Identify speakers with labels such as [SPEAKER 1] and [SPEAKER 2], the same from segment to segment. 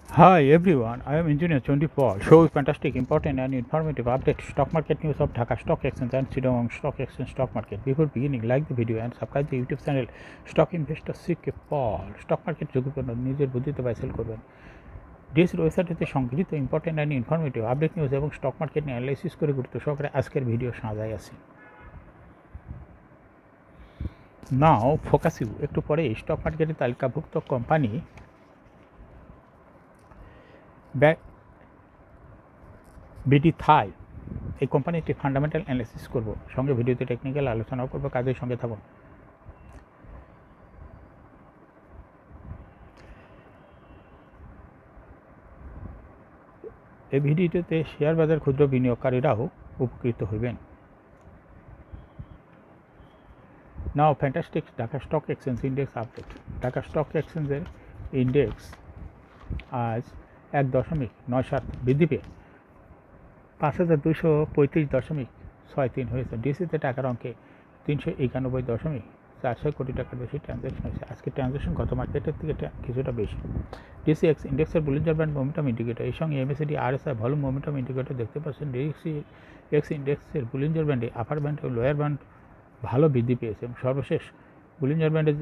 [SPEAKER 1] Hi everyone, I am Engineer 24. Show fantastic, important and informative update stock market news of Dhaka Stock Exchange and Chittagong Stock Exchange stock market. Before beginning, like the video and subscribe the YouTube channel Stock Investor Seek Paul. Stock market ঝুঁকিপূর্ণ নিজের বুদ্ধিতে buy sell করবেন। ডিএসির ওয়েবসাইটে সংগৃহীত important and informative update news এবং stock market নিয়ে analysis করে গুরুত্ব সহকারে আজকের ভিডিও সাজাই আছে। নাও ফোকাস ইউ একটু পরে স্টক মার্কেটে তালিকাভুক্ত কোম্পানি বিডি থাই এই কোম্পানিটি ফান্ডামেন্টাল অ্যানালিসিস করব, সঙ্গে ভিডিওতে টেকনিক্যাল আলোচনাও করব। কাজের সঙ্গে থাকুন। এই ভিডিওতে শেয়ার বাজার ক্ষুদ্র বিনিয়োগকারীরাও উপকৃত হইবেন। Now fantastic Dhaka stock exchange index update. Dhaka stock এক্সচেঞ্জের ইন্ডেক্স আজ 1.97 বৃদ্ধি পেয়ে 5235.63 হয়েছে। ডিসিতে টাকার অঙ্কে 391.46 কোটি টাকার বেশি ট্রানজ্যাকশন হয়েছে। আজকে ট্রানজ্যাকশন গত মার্কেটের থেকে কিছুটা বেশি। ডিসি এক্স ইন্ডেক্সের বুলিঞ্জার ব্যান্ড মোমেন্টাম ইন্ডিকেটর, এর সঙ্গে MACD RSI volume momentum indicator দেখতে পাচ্ছেন। ডিসি এক্স ইন্ডেক্সের বুলিঞ্জার ব্যান্ডে আপার ব্যান্ড ও লোয়ার ব্যান্ড ভালো বৃদ্ধি পেয়েছে এবং সর্বশেষ বুলিঞ্জার ব্যান্ডে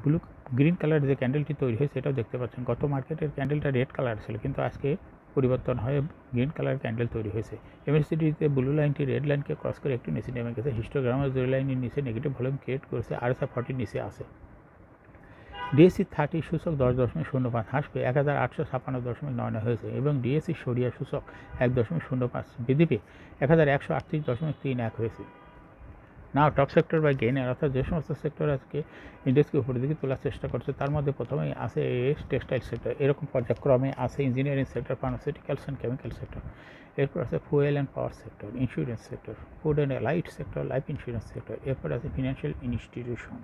[SPEAKER 1] ব্লু গ্রিন কালারের যে ক্যান্ডেলটি তৈরি হয়েছে সেটাও দেখতে পাচ্ছেন। গত মার্কেটের ক্যান্ডেলটা রেড কালার ছিল, কিন্তু আজকে পরিবর্তন হয়ে গ্রিন কালার ক্যান্ডেল তৈরি হয়েছে। এমএসিডিতে ব্লু লাইনটি রেড লাইনকে ক্রস করে একটু নিচে নেমে গেছে। হিস্টোগ্রামের জিরো লাইনের নিচে নেগেটিভ ভলিউম ক্রিয়েট করেছে। আরএসআই 40 নিচে আছে। ডিএসসি 30 সূচক 10.05 হ্রাস পেয়ে 1856.99 হয়েছে এবং ডিএসসি সরিয়া সূচক 1.05 বৃদ্ধি পেয়ে 1138.31 হয়েছে। নাও টপ সেক্টর বাই গেইনার, অর্থাৎ যে সমস্ত সেক্টর আজকে ইন্ডেক্সকে উপরের দিকে তোলার চেষ্টা করছে তার মধ্যে প্রথমেই আছে টেক্সটাইল সেক্টর, এরকম পর্যায়ক্রমে আছে engineering sector, pharmaceuticals and chemical sector, এরপর আছে fuel and power sector, insurance sector, food and light sector, life insurance sector, এরপর আছে ফিনান্সিয়াল ইনস্টিটিউশন,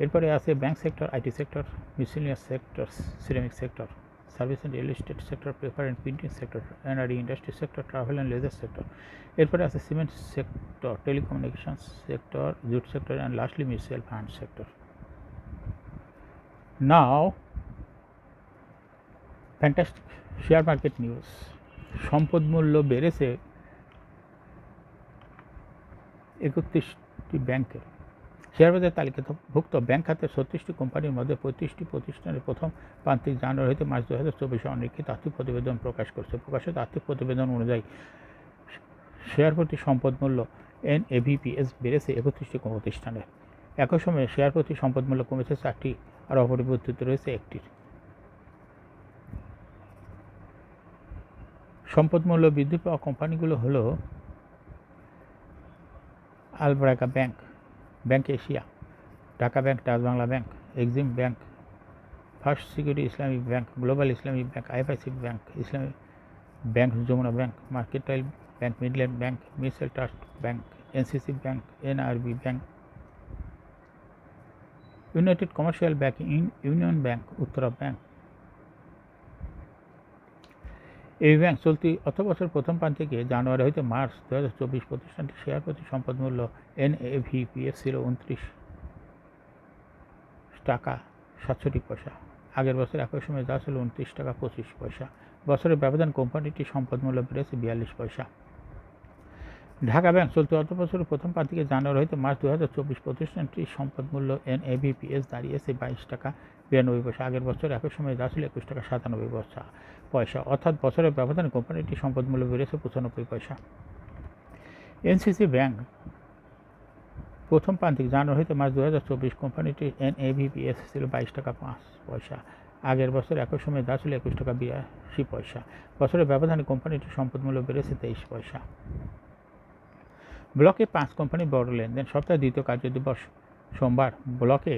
[SPEAKER 1] এরপরে আছে bank sector, IT sector, miscellaneous sector, ceramic sector, service and real estate sector, paper and printing sector, energy industry sector, travel and leisure sector, এরপরে আছে cement sector, telecommunication sector, jute sector and lastly mutual fund sector. Now fantastic share market news. সম্পদ মূল্য বেড়েছে 31টি ব্যাংকের। Share বাজার তালিকাভুক্ত bank খাতের 36টি কোম্পানির মধ্যে 35টি প্রতিষ্ঠানের প্রথম প্রান্তিক জানুয়ারি হতে মার্চ 2024 অনিরীক্ষিত আর্থিক প্রতিবেদন প্রকাশ করছে। প্রকাশিত আর্থিক প্রতিবেদন অনুযায়ী শেয়ার প্রতি সম্পদ মূল্য NAVPS বেড়েছে 31টি প্রতিষ্ঠানের। একই সময়ে শেয়ার প্রতি সম্পদ মূল্য কমেছে 4টি আর অপরিবর্তিত রয়েছে একটির। সম্পদ মূল্য বৃদ্ধি পাওয়া কোম্পানিগুলো হলো Albaraka bank, bank Asia, Dhaka bank, Dutch Bangla bank, Exim bank, first security Islamic bank, global Islamic bank, IFIC bank, Islamic bank, Jamuna bank, Mercantile bank, Midland bank, mutual trust bank, NCC bank, NRB bank, united commercial bank, union bank, Uttara bank. এই bank চলতি অর্থবছর প্রথম প্রান্তিকে জানুয়ারি হতে March 2024 প্রতিষ্ঠানটি share প্রতি সম্পদ মূল্য NAVPS ছিল 29 টাকা 67 পয়সা। আগের বছর একই সময় যা ছিল 29 টাকা 25 পয়সা। বছরের ব্যবধান কোম্পানিটির সম্পদ মূল্য বেড়েছে 42 পয়সা। ঢাকা ব্যাংক চলতি অর্থবছরের প্রথম প্রান্তিকে জানুয়ারি হতে মার্চ 2024 প্রতিষ্ঠানটির সম্পদ মূল্য NAVPS দাঁড়িয়েছে 22 টাকা 92 পয়সা। আগের বছর একই সময় যা ছিল 21 টাকা 97 পয়সা, অর্থাৎ বছরের ব্যবধানে কোম্পানিটির সম্পদ মূল্য বেড়েছে 95 পয়সা। এনসিসি ব্যাংক প্রথম প্রান্তিক জানুয়ারি হতে মার্চ 2024 কোম্পানিটির NAVPS ছিল 22 টাকা 5 পয়সা। আগের বছর একই সময় যা ছিল 21 টাকা 82 পয়সা। বছরের ব্যবধানে কোম্পানিটির সম্পদ মূল্য বেড়েছে 23 পয়সা। ব্লকে 5 কোম্পানি বড় লেনদেন। সপ্তাহের দ্বিতীয় কার্যদিবস সোমবার ব্লকে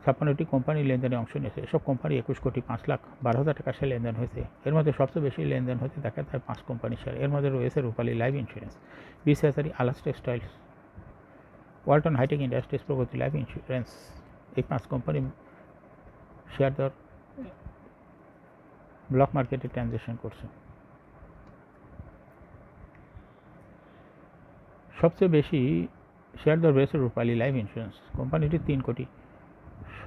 [SPEAKER 1] 56টি কোম্পানি লেনদেনে অংশ নিয়েছে। এসব কোম্পানি 21,05,12,000 টাকা শেয়ার লেনদেন হয়েছে। এর মধ্যে সবচেয়ে বেশি লেনদেন হতে দেখা যায় 5 কোম্পানি শেয়ার। এর মধ্যে রয়েছে রূপালী লাইফ ইন্স্যুরেন্স, বিএসএসআরই, আলাস textiles, Walton hi-tech industries, Pragati life insurance. এই 5 কোম্পানি শেয়ার দর ব্লক মার্কেটে ট্রানজ্যাকশন করছে। সবচেয়ে বেশি শেয়ার দর বেড়েছে রূপালী লাইফ ইন্স্যুরেন্স। কোম্পানিটি 3 কোটি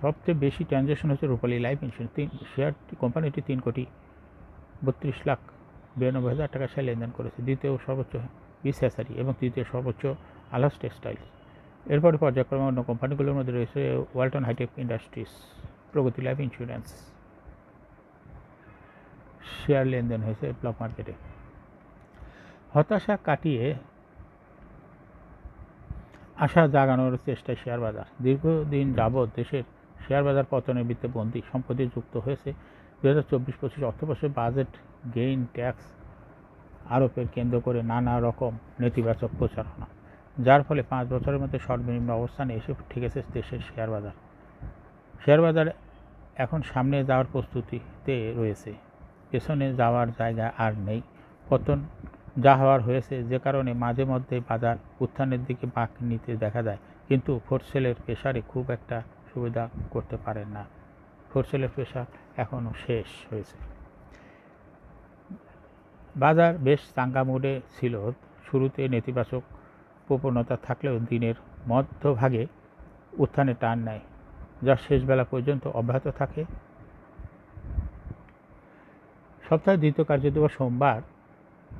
[SPEAKER 1] সবচেয়ে বেশি ট্রানজ্যাকশন হচ্ছে রূপালী লাইফ ইন্স্যুরেন্স। শেয়ারটি কোম্পানিটি 3,32,92,000 টাকা শেয়ার লেনদেন করেছে। দ্বিতীয় সর্বোচ্চ বিস হ্যাচারি এবং তৃতীয় সর্বোচ্চ আলাস টেক্সটাইলস। এরপরে পর্যায়ক্রমে অন্য কোম্পানিগুলোর মধ্যে রয়েছে Walton hi-tech industries, Pragati life insurance. Share লেনদেন হয়েছে ব্লক মার্কেটে। হতাশা কাটিয়ে আশা জাগানোর চেষ্টায় শেয়ার বাজার। দীর্ঘদিন যাবৎ দেশের শেয়ার বাজার পতনের বৃত্তে বন্দী। সম্প্রতি যুক্ত হয়েছে 2024-25 অর্থবর্ষে বাজেট গেইন ট্যাক্স আরোপের কেন্দ্র করে নানা রকম নেতিবাচক প্রচারণা, যার ফলে 5 বছরের মধ্যে সর্বনিম্ন অবস্থানে এসে ঠেকেছে দেশের শেয়ার বাজার। শেয়ার বাজার এখন সামনে যাওয়ার প্রস্তুতিতে রয়েছে, পেছনে যাওয়ার জায়গা আর নেই। পতন যা হওয়ার হয়েছে, যে কারণে মাঝে মধ্যে বাজার উত্থানের দিকে বাঁক নিতে দেখা যায়, কিন্তু ফোরসেলের প্রেসারে খুব একটা সুবিধা করতে পারেন না। ফোরসেলের প্রেসার এখনও শেষ হয়েছে। বাজার বেশ চাঙ্গা মুডে ছিল। শুরুতে নেতিবাচক প্রবণতা থাকলেও দিনের মধ্যভাগে উত্থানে টান নেয়, যা শেষ বেলা পর্যন্ত অব্যাহত থাকে। সপ্তাহের দ্বিতীয় কার্যদিবস সোমবার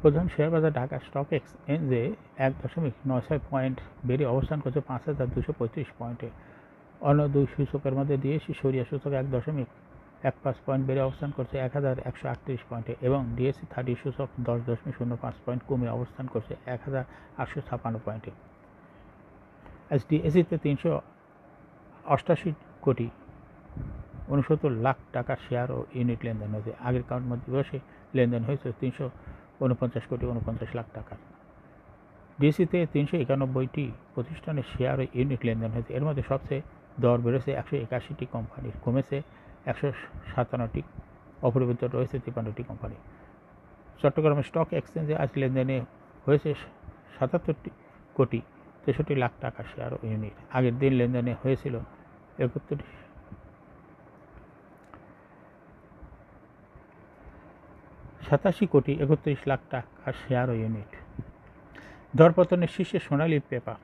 [SPEAKER 1] প্রধান শেয়ার বাজার ঢাকা স্টক এক্সচেঞ্জে 1.96 পয়েন্ট বেড়ে অবস্থান করছে 5,235 পয়েন্টে। অন্য দুই সূচকের মধ্যে ডিএসসি সরিয়া সূচক 1.15 পয়েন্ট বেড়ে অবস্থান করছে 1,138 পয়েন্টে এবং ডিএসসি 30 সূচক 10.05 পয়েন্ট কমে অবস্থান করছে 1,856 পয়েন্টে। আজ ডিএসসিতে 388,69,00,000 টাকার শেয়ার ও ইউনিট লেনদেন হয়েছে। আগের কাউন্ট দিবসে লেনদেন হয়েছে 349,49,00,000 টাকার। ডিএসসিতে 391টি প্রতিষ্ঠানের শেয়ার ও ইউনিট লেনদেন হয়েছে। এর মধ্যে সবচেয়ে দর বেড়েছে 181টি কোম্পানির, কমেছে 157টি, অপরিবর্তিত রয়েছে 53টি কোম্পানি। চট্টগ্রামের স্টক এক্সচেঞ্জে আজ লেনদেনে হয়েছে 77,63,00,000 টাকা শেয়ার ও ইউনিট। আগের দিন লেনদেনে হয়েছিল 87,31,00,000 টাকা শেয়ার ও ইউনিট। দরপতনের শীর্ষে সোনালী পেপার।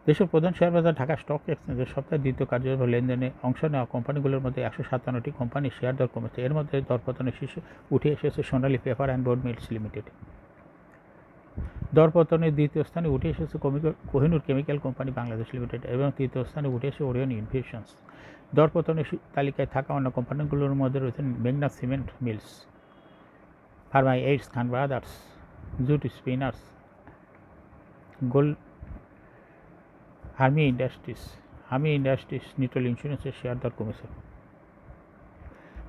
[SPEAKER 1] দেশের প্রধান শেয়ার বাজার ঢাকা স্টক এক্সচেঞ্জের সপ্তাহের দ্বিতীয় কার্যদিবসে লেনদেনে অংশ নেওয়া কোম্পানিগুলোর মধ্যে 157টি কোম্পানির শেয়ার দর কমেছে। এর মধ্যে দরপতনের শীর্ষে উঠে এসেছে Sonali paper and board mills limited. দরপতনের দ্বিতীয় স্থানে উঠে এসেছে Kohinoor chemical company Bangladesh limited এবং তৃতীয় স্থানে উঠে এসেছে ওরিয়ন ইনভেশনস। দরপতনের তালিকায় থাকা অন্য কোম্পানিগুলোর মধ্যে রয়েছেন মেঘনা সিমেন্ট মিলস, ফার্মা এইডস, খান ব্রাদার্স, জুট স্পিনার্স, গোল্ড, হামি ইন্ডাস্ট্রিজ, নিটল ইন্স্যুরেন্সের শেয়ার দর কমেছে।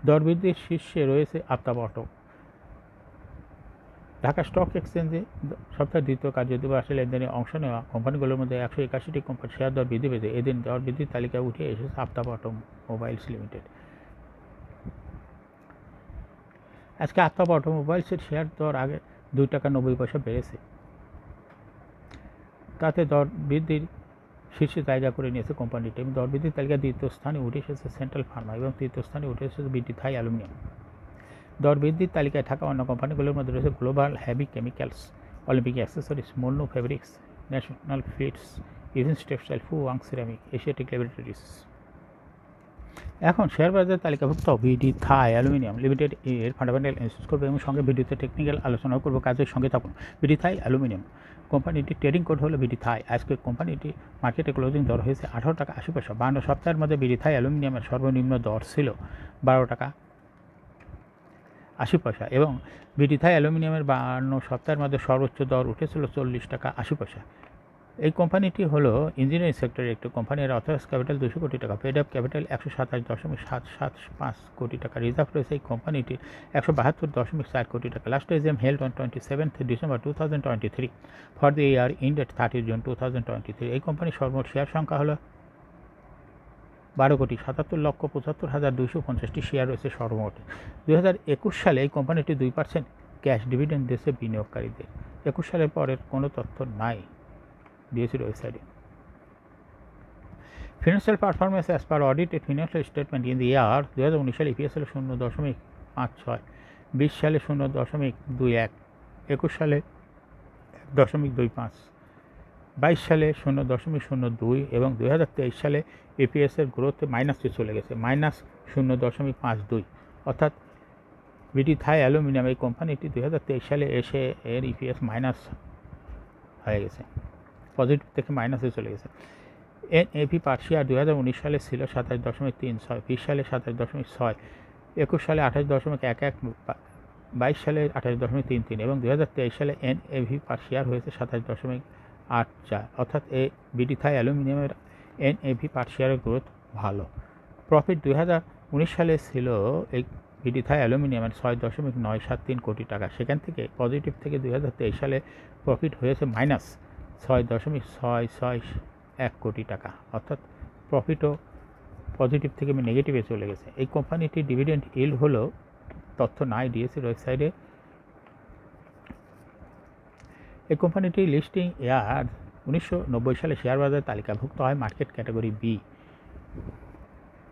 [SPEAKER 1] দর বৃদ্ধির শীর্ষে রয়েছে আফতাব অটো। ঢাকা স্টক এক্সচেঞ্জে সপ্তাহের দ্বিতীয় কার্যদিবসে লেনদেনে অংশ নেওয়া কোম্পানিগুলোর মধ্যে 181টি কোম্পানির শেয়ার দর বৃদ্ধি পেয়েছে। এদিন দর বৃদ্ধির তালিকায় উঠে এসেছে আফতাব অটোমোবাইলস লিমিটেড। আজকে আফতাব অটোমোবাইলসের শেয়ার দর আগে 2 টাকা 90 পয়সা বেড়েছে। তাতে দর বৃদ্ধির শীর্ষে জায়গা করে নিয়েছে কোম্পানিটি এবং দর বৃদ্ধির তালিকায় দ্বিতীয় স্থানে উঠে এসেছে সেন্ট্রাল ফার্মা এবং তৃতীয় স্থানে উঠে এসেছে বিডি থাই অ্যালুমিনিয়াম। দর বৃদ্ধির তালিকায় থাকা অন্য কোম্পানিগুলোর মধ্যে রয়েছে global heavy chemicals, olympic accessories, মোল্নো fabrics, national feeds, Evince textile, Fu Wang ceramic, Asiatic laboratories. এখন শেয়ার বাজারের তালিকাভুক্ত বিডি থাই অ্যালুমিনিয়াম লিমিটেড এর ফান্ডামেন্টাল অ্যানালিসিস করবে এবং সঙ্গে ভিডিওতে টেকনিক্যাল আলোচনাও করবো। কাজের সঙ্গে থাকুন। বিডি থাই অ্যালুমিনিয়াম কোম্পানিটির ট্রেডিং কোড হলো বিডি থাই। আজকে কোম্পানিটি মার্কেটে ক্লোজিং দর হয়েছে 18 টাকা 80 পয়সা। 52 সপ্তাহের মধ্যে বিডি থাই অ্যালুমিনিয়ামের সর্বনিম্ন দর ছিল 12 টাকা 80 পয়সা এবং বিডি থাই অ্যালুমিনিয়ামের 52 সপ্তাহের মধ্যে সর্বোচ্চ দর উঠেছিল 40 টাকা 80 পয়সা। এই কোম্পানিটি হলো ইঞ্জিনিয়ারিং সেক্টরের একটি কোম্পানি। এর অথরাইজ ক্যাপিটাল 200 কোটি টাকা, পেড আপ ক্যাপিটাল 127.775 কোটি টাকা। রিজার্ভ রয়েছে এই কোম্পানিটির 172.4 কোটি টাকা। Last AGM held on 27 December 2023 for the year ended 30 June 2023। এই কোম্পানির সর্বমোট শেয়ার সংখ্যা হলো 12,77,75,250টি শেয়ার রয়েছে সর্বমোট। 2021 সালে এই কোম্পানিটি 2% ক্যাশ ডিভিডেন্ড দিয়েছে বিনিয়োগকারীদের। 21 সালের পরের কোনো তথ্য নাই দিয়েছিল ওয়েবসাইটে। Financial performance as per audited financial statement in the year 2019 সালে ইপিএস হলো 0.56, 20 সালে 0.21, 21 সালে 1.25, 22 সালে 0.02 এবং 2023 সালে ইপিএসের গ্রোথে মাইনাসে চলে গেছে -0.52, অর্থাৎ বিডি থাই অ্যালুমিনিয়াম এই কোম্পানিটি 2023 সালে এসে এর ইপিএস মাইনাস হয়ে গেছে, পজিটিভ থেকে মাইনাসে চলে গেছে। এনএভি পার শেয়ার 2019 সালে ছিল 27.36, 20 সালে 27.6, 21 সালে 28.11, 22 সালে 28.33 এবং 2023 সালে এনএভি পার শেয়ার হয়েছে 27.84, অর্থাৎ এই বিডি থাই অ্যালুমিনিয়ামের এনএভি পার শেয়ারের গ্রোথ ভালো। প্রফিট 2019 সালে ছিল এই বিডি থাই অ্যালুমিনিয়ামের 6.973 কোটি টাকা, সেখান থেকে পজিটিভ থেকে 2023 সালে প্রফিট হয়েছে -6.661 কোটি টাকা, অর্থাৎ প্রফিটও পজিটিভ থেকে নেগেটিভে চলে গেছে। এই কোম্পানিটির ডিভিডেন্ড ইল্ড হলো, তথ্য নাই ডিএসসির ওয়েবসাইটে। এই কোম্পানিটি লিস্টিং ইয়ার 1990 সালে শেয়ার বাজারে তালিকাভুক্ত হয় market category B.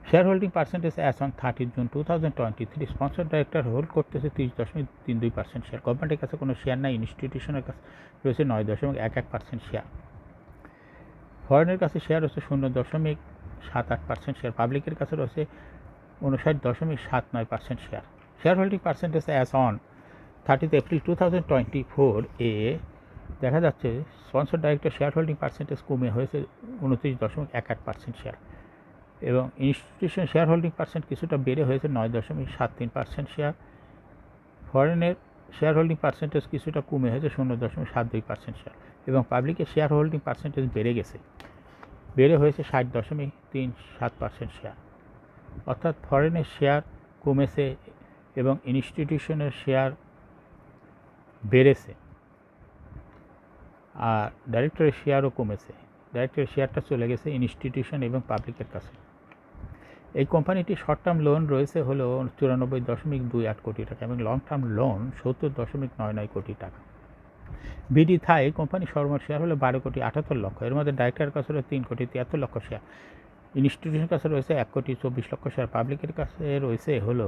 [SPEAKER 1] Share holding percentage as on 30 June 2023, sponsor director hold করতেছে 30.32% শেয়ার। গভর্নমেন্টের কাছে কোনো শেয়ার নাই, ইনস্টিটিউশনের কাছে রয়েছে 9.11% শেয়ার। ফরেনের কাছে শেয়ার রয়েছে 0.78% শেয়ার। পাবলিকের কাছে রয়েছে 59.79% share. Share holding percentage as on 30 April 2024 এ দেখা যাচ্ছে sponsor director share holding percentage কমে হয়েছে 29.18% শেয়ার এবং ইনস্টিটিউশন শেয়ার হোল্ডিং পার্সেন্ট কিছুটা বেড়ে হয়েছে 9.73% শেয়ার। ফরেনের শেয়ার হোল্ডিং পার্সেন্টেজ কিছুটা কমে হয়েছে 0.72% শেয়ার এবং পাবলিকের শেয়ার হোল্ডিং পার্সেন্টেজ বেড়ে হয়েছে 60.37% শেয়ার। অর্থাৎ ফরেনের শেয়ার কমেছে এবং ইনস্টিটিউশনের শেয়ার বেড়েছে, আর ডাইরেক্টরের শেয়ারও কমেছে। ডাইরেক্টরের শেয়ারটা চলে গেছে ইনস্টিটিউশন এবং পাবলিকের কাছে। এই কোম্পানিটি শর্ট টার্ম লোন রয়েছে হলো 94.28 কোটি টাকা এবং লং টার্ম লোন 70.99 কোটি টাকা। বিডি থাই কোম্পানি সর্বমোট শেয়ার হলো 12.78 লক্ষ, এর মধ্যে ডাইরেক্টরের কাছে রয়েছে 3.73 লক্ষ শেয়ার, ইনস্টিটিউশনের কাছে রয়েছে 1.24 লক্ষ শেয়ার, পাবলিকের কাছে রয়েছে হলো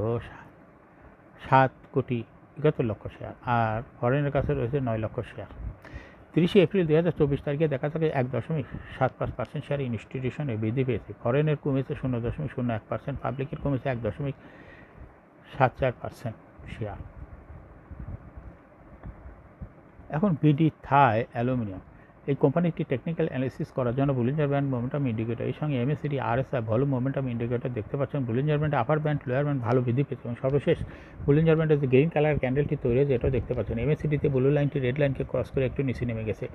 [SPEAKER 1] 7.71 লক্ষ শেয়ার, আর ফরেনের কাছে রয়েছে 9 লক্ষ শেয়ার। 30 এপ্রিল 2024 তারিখে দেখা যাবে 1.75% শেয়ার ইনস্টিটিউশনে বৃদ্ধি পেয়েছে। ফরেনের কমেছে 0.01%, পাবলিকের কমেছে 1.74% শেয়ার। এখন বিডি থাই অ্যালুমিনিয়াম এই কোম্পানিটি টেকনিক্যাল অ্যানালিসিস করার জন্য বুলিঞ্জার ব্যান্ড মোমেন্টাম ইন্ডিকেটর এই সঙ্গে MACD RSI volume momentum indicator দেখতে পাচ্ছেন। Bollinger band upper band lower band ভালো বৃদ্ধি পেয়েছে এবং সর্বশেষ বুলিঞ্জার ব্যান্ডের যে গ্রিন কালার ক্যান্ডেলটি তৈরি হয়েছে এটাও দেখতে পাচ্ছেন। এমএসিডিতে ব্লু লাইনটি রেড লাইনকে ক্রস করে একটু নিচে নেমে গেছে।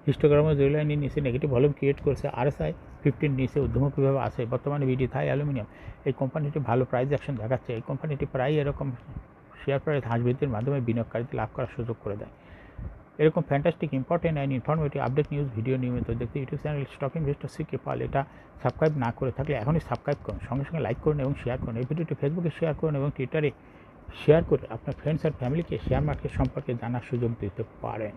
[SPEAKER 1] হিস্টোগ্রামে রেড লাইনের নিচে নেগেটিভ ভলিউম ক্রিয়েট করেছে। আরএসআই 50 নিচে ঊর্ধ্বমুখীভাবে আছে। বর্তমানে বিডি থাই অ্যালুমিনিয়াম এই কোম্পানিটি ভালো প্রাইস অ্যাকশন দেখাচ্ছে। এই কোম্পানিটি প্রায় এরকম শেয়ার প্রাইস হ্রাস বৃদ্ধির মাধ্যমে বিনিয়োগকারীদের লাভ করার সুযোগ করে দেয়। এরকম fantastic important and informative update news video নিয়মিত দেখতে YouTube channel stock investor CK পাল এটা সাবস্ক্রাইব না করে থাকলে এখনই সাবস্ক্রাইব করুন, সঙ্গে সঙ্গে লাইক করুন এবং শেয়ার করুন। এই ভিডিওটি ফেসবুকে শেয়ার করুন এবং টুইটারে শেয়ার করে আপনার ফ্রেন্ডস আর ফ্যামিলিকে শেয়ার মার্কেট সম্পর্কে জানার সুযোগ দিতে পারেন।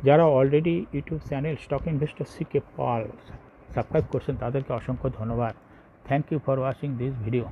[SPEAKER 1] যারা already YouTube channel stock investor CK Pal subscribe করছেন তাদেরকে অসংখ্য ধন্যবাদ। Thank you for watching this video.